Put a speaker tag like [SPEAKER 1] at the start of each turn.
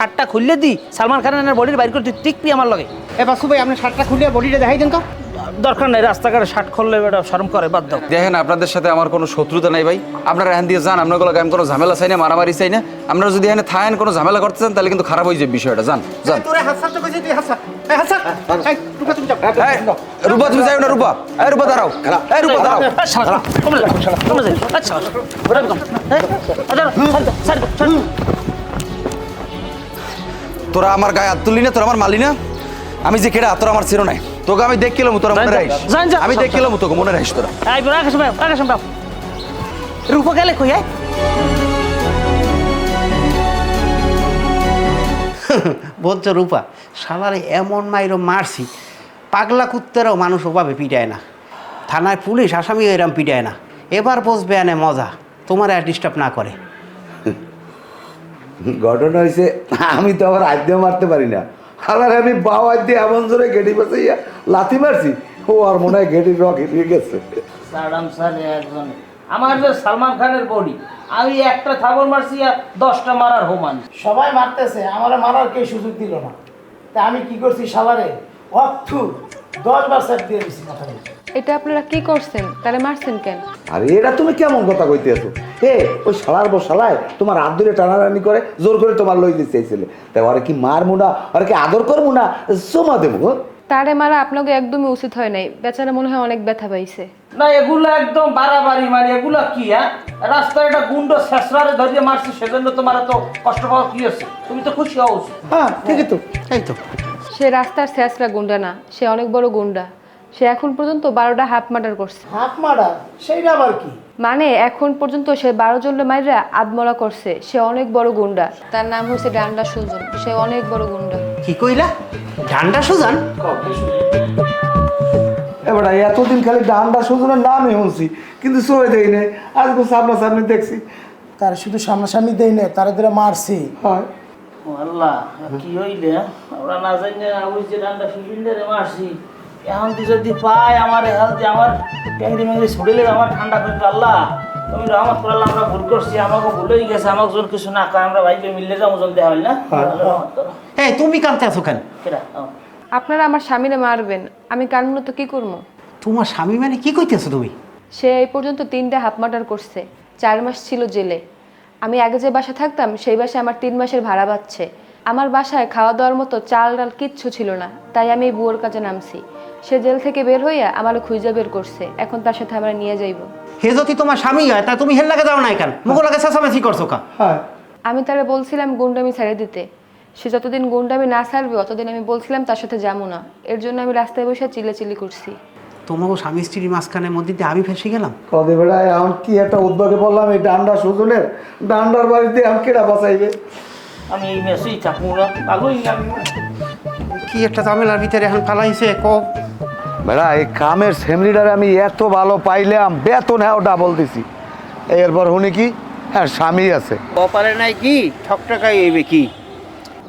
[SPEAKER 1] শার্টটা খুললে দি সালমান খানের বডির বাইর করে টিকপি আমার লগে।
[SPEAKER 2] এ বাসু ভাই আপনি শার্টটা খুলে বডিটা দেখাই দেন তো।
[SPEAKER 1] দরকার নাই, রাস্তাঘাটে শার্ট খুললে এটা শরম করে, বাদ দাও।
[SPEAKER 3] দেখেন আপনাদের সাথে আমার কোনো শত্রুতা নাই ভাই, আপনারা এখান দিয়ে যান, আপনাগুলো আমি কোনো ঝামেলা চাই না, মারামারি চাই না। আপনারা যদি এখানে থাকেন কোনো ঝামেলা করতে চান তাহলে কিন্তু খারাপ হয়ে যাবে বিষয়টা। যান যান।
[SPEAKER 2] তোরে হাসার তো কইছি তুই হাসা। এই হাসা। এই রূপা তুমি যাও।
[SPEAKER 3] এই, রূপা তুমি যাও না, রূপা। এই রূপা দাঁড়াও, এই রূপা দাঁড়াও। তোরা আমার গায়ে হাত তুললি না, তোরা আমার মালি না। আমি যে কেডা তোরা আমার চিনো নাই, তোকে আমি দেখছিলাম, তোরা মনে রাখিস। আমি দেখছিলাম তোকে মনে রাখিস তোরা।
[SPEAKER 1] রূপা গেলে কই?
[SPEAKER 2] বলছো রূপা শালারে এমন মাইরো মারছি, পাগলা কুত্তেরও মানুষ ওভাবে পিটায় না, থানায় পুলিশ আসামি এরম পিটায় না। এবার বসবে আনে মজা, তোমার আর ডিস্টার্ব না করে।
[SPEAKER 4] ঘটনা হয়েছে আমি তো আবার হাত দিয়ে মারতে পারি না, আর আমি বাও হাত দিয়ে এমন জোরে গেটি বাঁচাইয়া লাথি মারছি, ও আর মনে হয় গেটির রক হিরিয়ে গেছে।
[SPEAKER 1] আমার যে সালমান খানের বডি, আমি একটা থাবর মারছি আর 10টা মারার হোমান।
[SPEAKER 5] সবাই মারতেছে, আমার মারার কেউ সুযোগ দিল না। তা আমি কি করছি শালারে অথু 10 বার সেট দিয়ে দিছি মাথায়।
[SPEAKER 6] এটা আপনারা কি করছেন? তাহলে মারছেন কেন?
[SPEAKER 4] আর এটা তুমি কেমন কথা কইতে আছো? ওই শালার বউ শালায় তোমার হাত ধরে টানাটানি করে জোর করে তোমার লই দিতে চাইছিলে, তাই ওরা কি মারমু না, ওরা কি আদর করবো না, সোমা দেবো?
[SPEAKER 6] তারে মারা আপনাকে একদমই উচিত হয় নাই, বেচারা মনে হয় অনেক ব্যথা পাইছে।
[SPEAKER 1] না এগুলো একদম বাড়াবাড়ি, মানে এগুলা কি? রাস্তায় একটা গুন্ড শেষরারে ধরিয়ে মারছি, সেজন্য তোমার এত কষ্ট পাওয়া কি আছে? তুমি তো খুশি হও।
[SPEAKER 2] হ্যাঁ ঠিকই তো, এই তো।
[SPEAKER 6] সে রাস্তার শেষরা গুন্ডা না, সে অনেক বড় গুন্ডা। সে এখন পর্যন্ত 12টা হাফ মার্ডার করছে।
[SPEAKER 5] হাত মারা সেইটা আবার কি?
[SPEAKER 6] মানে এখন পর্যন্ত সে 12 জনের মাইরা আদমরা করছে। সে অনেক বড় গুন্ডা, তার নাম হচ্ছে ডান্ডা সুজন। সে অনেক বড় গুন্ডা।
[SPEAKER 2] কি কইলা? ঝান্ডা সুজান?
[SPEAKER 4] এবার এতদিন খালি ডান্ডা সুজনের নামই শুনছি, কিন্তু সই দেই নাই, আজকে সামনাসামনি দেখছি।
[SPEAKER 5] তার শুধু সামনাসামনি দেই না, তারা ধরে মারছি।
[SPEAKER 4] হয়
[SPEAKER 1] আল্লাহ, কি হইলে আমরা না জানি ওই যে ডান্ডা সুবিন্দারে মারছি। এখন যদি পায় আমার হেলথ, আমার ট্যাংরি ম্যাংরি ছুড়িলে আমার ঠান্ডা করবে। আল্লাহ তুমি রহমত করলে, আমরা ভুল করছি, আমাকে ভুলেই গেছে, আমাকে জোর কিছু না কয়, আমরা ভাইকে মিললে যাবো জন দেওয়া হইল না।
[SPEAKER 2] এই তুমি কানতে আছো কেন?
[SPEAKER 6] আপনারা আমার স্বামীরে মারবেন, আমি কানমূলত কি করবো?
[SPEAKER 2] তোমার স্বামী মানে কি কইতেছো তুমি?
[SPEAKER 6] সে এই পর্যন্ত 3টা হাফ মার্ডার করছে, 4 মাস ছিল জেলে। আমি আগে যে বাসা থাকতাম সেই বাসায় আমার 3 মাসের ভাড়া পাচ্ছে। আমার বাসায় খাওয়া দাওয়ার মতো চাল ডাল কিচ্ছু ছিল না, তাই আমি এই বুয়োর কাজে নামছি। সে জেল থেকে বের হইয়া আমার খুঁজা বের করছে, এখন তার সাথে আমরা নিয়ে যাইব।
[SPEAKER 2] হে যদি তোমার স্বামী হয় তা তুমি হেল লাগে যাও না কেন? মুখ লাগে চেঁচামেচি করছো কা?
[SPEAKER 6] আমি তারে বলছিলাম গুন্ডামি ছেড়ে দিতে। সে যতদিন গুন্ডামি না ছাড়বে অতদিন আমি বলছিলাম তার সাথে যাবো না। এর জন্য আমি রাস্তায় বসে চিল্লাচিল্লি করছি।
[SPEAKER 2] তোমাকে স্বামী স্ত্রীর মাঝখানের মধ্যে দিয়ে আমি ফেসে গেলাম।
[SPEAKER 4] কদে বেড়ায় এখন কি একটা উদ্যোগে বললাম, এই ডান্ডা সুজনের ডান্ডার বাড়িতে আমি কেডা বাঁচাইবে?
[SPEAKER 1] আমি এই মেসেই থাকবো না, ভালোই আমি।
[SPEAKER 2] কি একটা ঝামেলার ভিতরে এখন ফালাইছে কো।
[SPEAKER 4] বেড়া এই কামের সেমরিডারে আমি এত ভালো পাইলাম, বেতন হ্যাঁ ডাবল দিছি। এরপর শুনি কি, হ্যাঁ স্বামী আছে।
[SPEAKER 2] কপালে নাই কি ঠকঠকাই হইবে কি?